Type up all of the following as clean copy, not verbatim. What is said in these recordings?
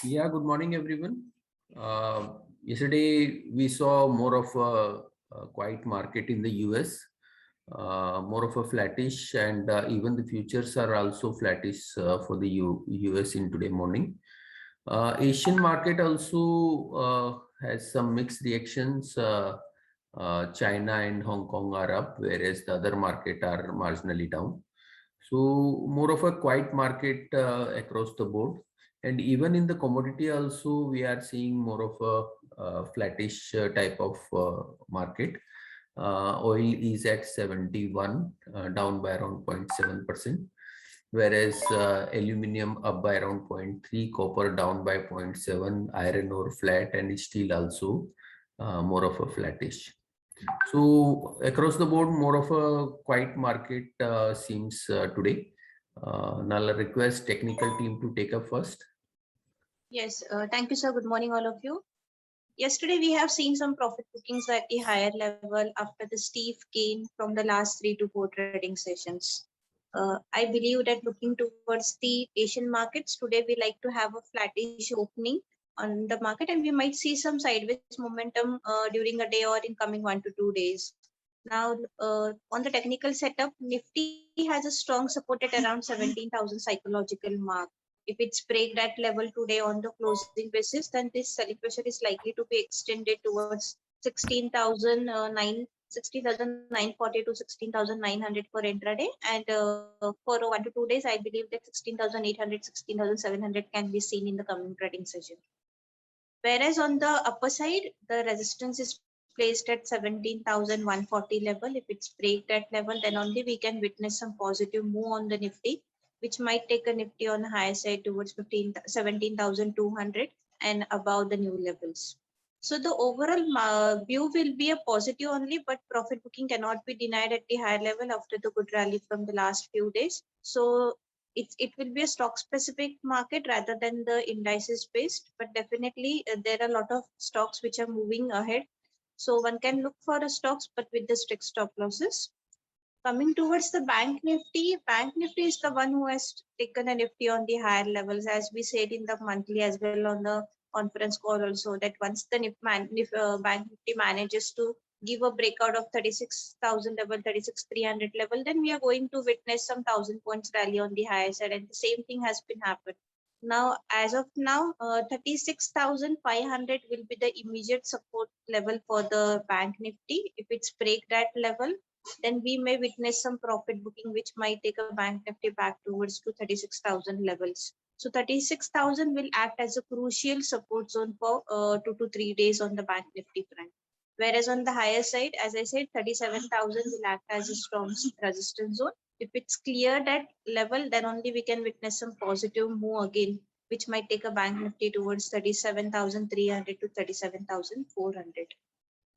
Yeah, good morning, everyone. Yesterday, we saw more of a quiet market in the US, more of a flattish, and even the futures are also flattish for the US in today morning. Asian market also has some mixed reactions. China and Hong Kong are up, whereas the other market are marginally down. So more of a quiet market across the board. And even in the commodity also, we are seeing more of a flattish type of market. Oil is at 71, down by around 0.7%, whereas aluminum up by around 0.3, copper down by 0.7, iron ore flat, and steel also more of a flattish. So across the board, more of a quiet market seems today. Now I'll request technical team to take up first. Yes, thank you, sir. Good morning, all of you. Yesterday, we have seen some profit bookings at the higher level after the steep gain from the last 3 to 4 trading sessions. I believe that looking towards the Asian markets, today we like to have a flattish opening on the market, and we might see some sideways momentum during a day or in coming 1 to 2 days. Now, on the technical setup, Nifty has a strong support at around 17,000 psychological mark. If it's break that level today on the closing basis, then this selling pressure is likely to be extended towards 16,940 to 16,900 for intraday, and for 1 to 2 days, I believe that 16,800, 16,700 can be seen in the coming trading session. Whereas on the upper side, the resistance is placed at 17,140 level. If it's break that level, then only we can witness some positive move on the Nifty, which might take a Nifty on the higher side towards 17,200 and above the new levels. So the overall view will be a positive only, but profit booking cannot be denied at the higher level after the good rally from the last few days. So it will be a stock specific market rather than the indices based, but definitely there are a lot of stocks which are moving ahead. So one can look for the stocks, but with the strict stop losses. Coming towards the bank Nifty is the one who has taken a Nifty on the higher levels, as we said in the monthly as well on the conference call also, that once the bank Nifty manages to give a breakout of 36,000 level, 36,300 level, then we are going to witness some 1,000 points rally on the higher side, and the same thing has been happened. Now, as of now, 36,500 will be the immediate support level for the bank Nifty. If it's break that level, then we may witness some profit booking, which might take a bank Nifty back towards to 36,000 levels. So 36,000 will act as a crucial support zone for 2 to 3 days on the bank Nifty front. Whereas on the higher side, as I said, 37,000 will act as a strong resistance zone. If it's clear that level, then only we can witness some positive move again, which might take a bank Nifty towards 37,300 to 37,400.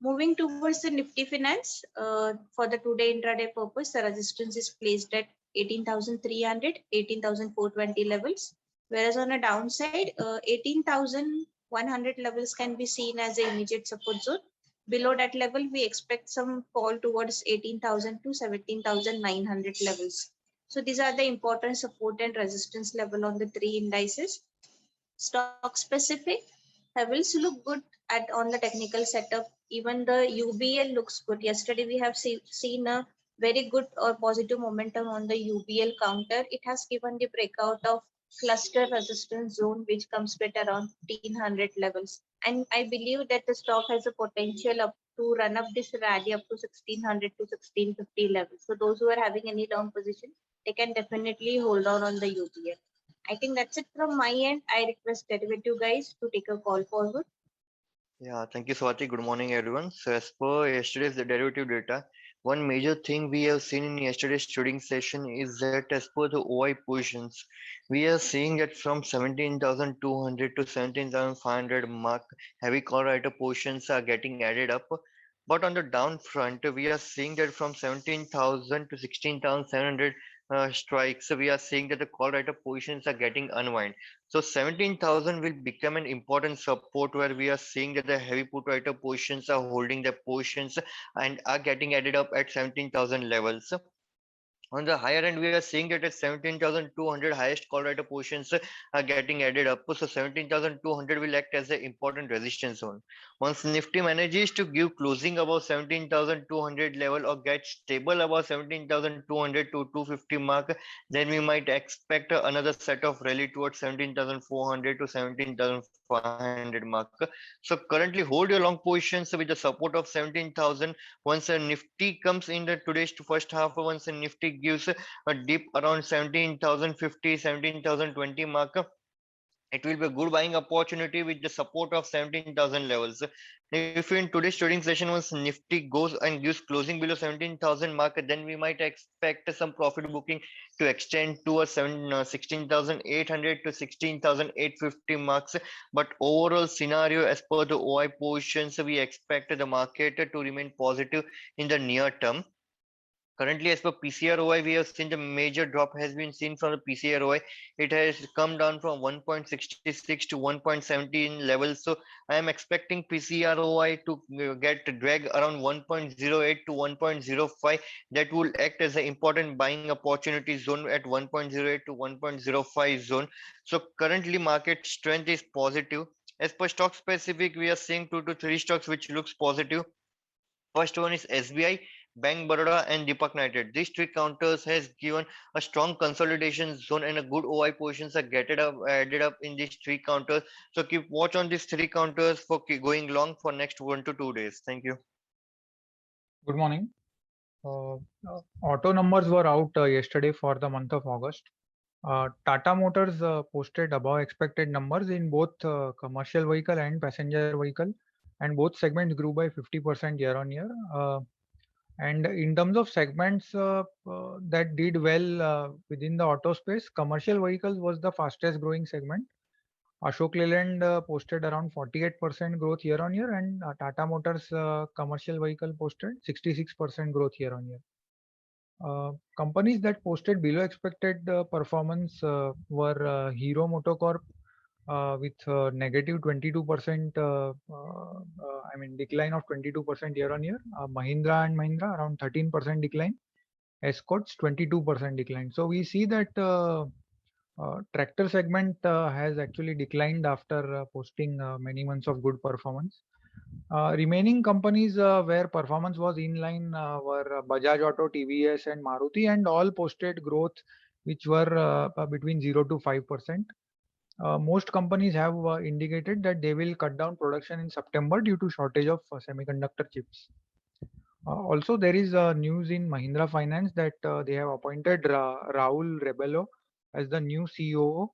Moving towards the Nifty Finance, for the today intraday purpose, the resistance is placed at 18,300, 18,420 levels. Whereas on a downside, 18,100 levels can be seen as the immediate support zone. Below that level, we expect some fall towards 18,000 to 17,900 levels. So these are the important support and resistance level on the 3 indices. Stock specific levels look good on the technical setup. Even the UBL looks good. Yesterday we have seen a very good or positive momentum on the UBL counter. It has given the breakout of cluster resistance zone, which comes with around 1500 levels. And I believe that the stock has a potential up to run up this rally up to 1600 to 1650 levels. So those who are having any long position, they can definitely hold on the UBL. I think that's it from my end. I request derivative guys to take a call forward. Yeah, thank you, Swati. Good morning, everyone. So as per yesterday's derivative data, one major thing we have seen in yesterday's trading session is that as per the OI positions, we are seeing that from 17,200 to 17,500 mark, heavy call writer positions are getting added up. But on the down front, we are seeing that from 17,000 to 16,700 strikes, we are seeing that the call writer positions are getting unwind. So 17,000 will become an important support where we are seeing that the heavy put writer positions are holding their positions and are getting added up at 17,000 levels. On the higher end, we are seeing that at 17,200 highest call writer positions are getting added up. So 17,200 will act as an important resistance zone. Once Nifty manages to give closing above 17,200 level or get stable above 17,200 to 250 mark, then we might expect another set of rally towards 17,400 to 17,500 mark. So currently hold your long positions with the support of 17,000. Once a Nifty comes in the today's first half, once a Nifty gives a dip around 17,050, 17,020 mark, it will be a good buying opportunity with the support of 17,000 levels. If in today's trading session once Nifty goes and gives closing below 17,000 mark, then we might expect some profit booking to extend to a 16,800 to 16,850 marks. But overall scenario as per the OI positions, we expect the market to remain positive in the near term. Currently, as per PCROI, we have seen the major drop has been seen from the PCROI. It has come down from 1.66 to 1.17 levels. So I am expecting PCROI to get drag around 1.08 to 1.05. That will act as an important buying opportunity zone at 1.08 to 1.05 zone. So currently, market strength is positive. As per stock specific, we are seeing 2 to 3 stocks which looks positive. First one is SBI, Bank Baroda, and Deepak Nitrite. These three counters has given a strong consolidation zone and a good OI positions are added up in these three counters. So keep watch on these three counters for going long for next 1 to 2 days. Thank you. Good morning. Auto numbers were out yesterday for the month of August. Tata Motors posted above expected numbers in both commercial vehicle and passenger vehicle, and both segments grew by 50% year on year. And in terms of segments that did well within the auto space, commercial vehicles was the fastest growing segment. Ashok Leyland posted around 48% growth year on year, and Tata Motors commercial vehicle posted 66% growth year on year. Companies that posted below expected performance were Hero MotoCorp with negative 22%, decline of 22% year on year. Mahindra and Mahindra around 13% decline. Escorts 22% decline. So we see that tractor segment has actually declined after posting many months of good performance. Remaining companies where performance was in line were Bajaj Auto, TVS, and Maruti, and all posted growth which were between 0 to 5%. Most companies have indicated that they will cut down production in September due to shortage of semiconductor chips. Also, there is news in Mahindra Finance that they have appointed Rahul Rebello as the new CEO.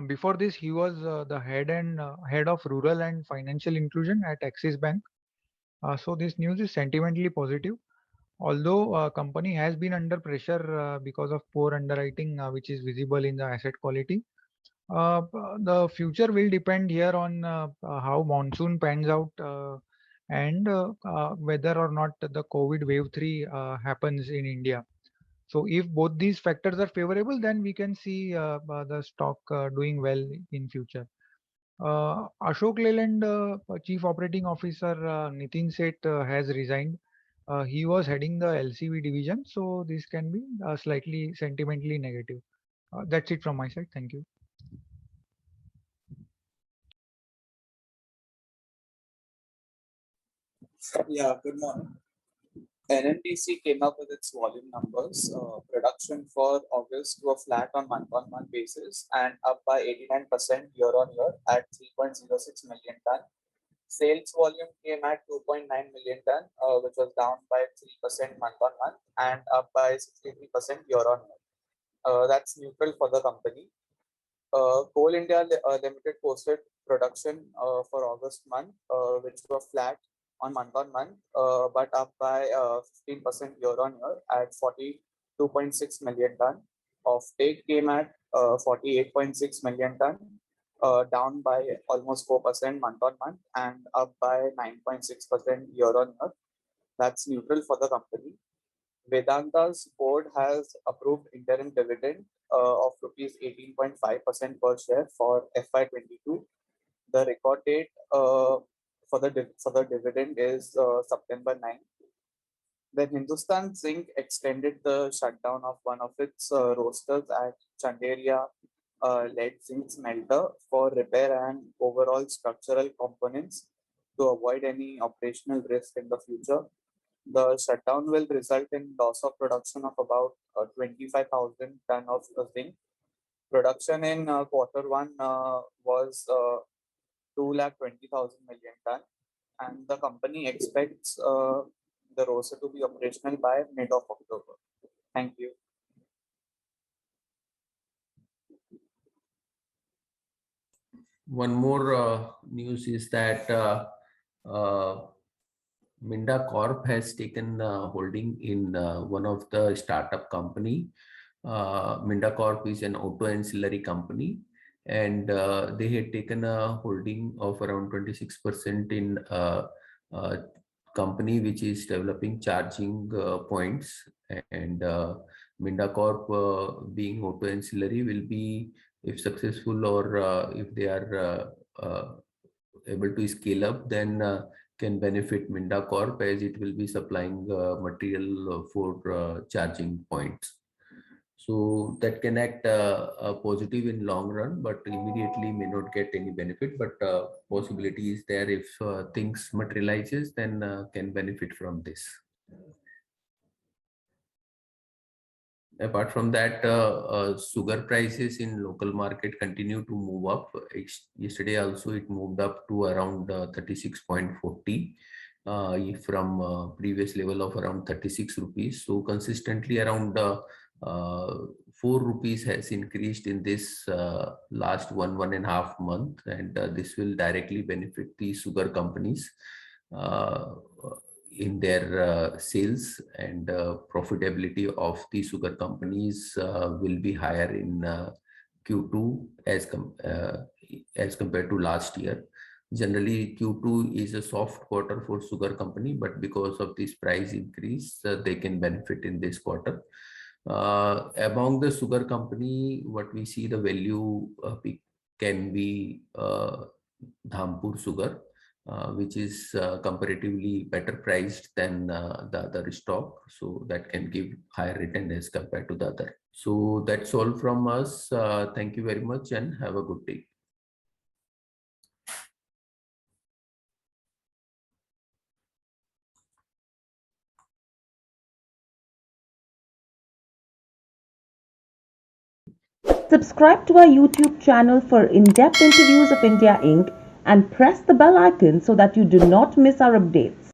Before this, he was the head of rural and financial inclusion at Axis Bank. So this news is sentimentally positive. Although company has been under pressure because of poor underwriting, which is visible in the asset quality. The future will depend here on how monsoon pans out and whether or not the COVID wave 3 happens in India. So if both these factors are favorable, then we can see the stock doing well in future. Ashok Leyland Chief Operating Officer Nitin Seth has resigned. He was heading the LCV division, so this can be slightly sentimentally negative. That's it from my side. Thank you. Yeah, good morning. NMDC came up with its volume numbers. Production for August were flat on month-on-month basis and up by 89% year-on-year at 3.06 million ton. Sales volume came at 2.9 million ton, which was down by 3% month-on-month and up by 63% year-on-year. That's neutral for the company. Coal India Limited posted production for August month, which were flat on month-on-month, but up by 15% year-on-year at 42.6 million ton. Offtake came at 48.6 million ton, down by almost 4% month-on-month and up by 9.6% year-on-year. That's neutral for the company. Vedanta's board has approved interim dividend of rupees 18.5% per share for FY22. The record date for the dividend is September 9. Then Hindustan Zinc extended the shutdown of one of its roasters at Chanderia lead zinc smelter for repair and overall structural components to avoid any operational risk in the future. The shutdown will result in loss of production of about 25,000 ton of zinc. Production in Q1 was 220,000 million ton, and the company expects the roaster to be operational by mid of October. Thank you. One more news is that Minda Corp has taken holding in one of the startup company. Minda Corp is an auto ancillary company, and they had taken a holding of around 26% in a company which is developing charging points. And Minda Corp, being auto ancillary, will be, if successful or if they are able to scale up, then can benefit Minda Corp, as it will be supplying material for charging points. So that can act positive in long run, but immediately may not get any benefit. But possibility is there, if things materializes, then can benefit from this. Apart from that, sugar prices in local market continue to move up. Yesterday also it moved up to around 36.40 from previous level of around 36 rupees. So consistently around 4 rupees has increased in this last 1.5 months, and this will directly benefit the sugar companies in their sales, and profitability of the sugar companies will be higher in Q2 as compared to last year. Generally, Q2 is a soft quarter for sugar company, but because of this price increase, they can benefit in this quarter. Among the sugar company, what we see the value can be Dhampur Sugar, which is comparatively better priced than the other stock, so that can give higher return as compared to the other. So that's all from us. Thank you very much and have a good day. Subscribe to our YouTube channel for in-depth interviews of India Inc. and press the bell icon so that you do not miss our updates.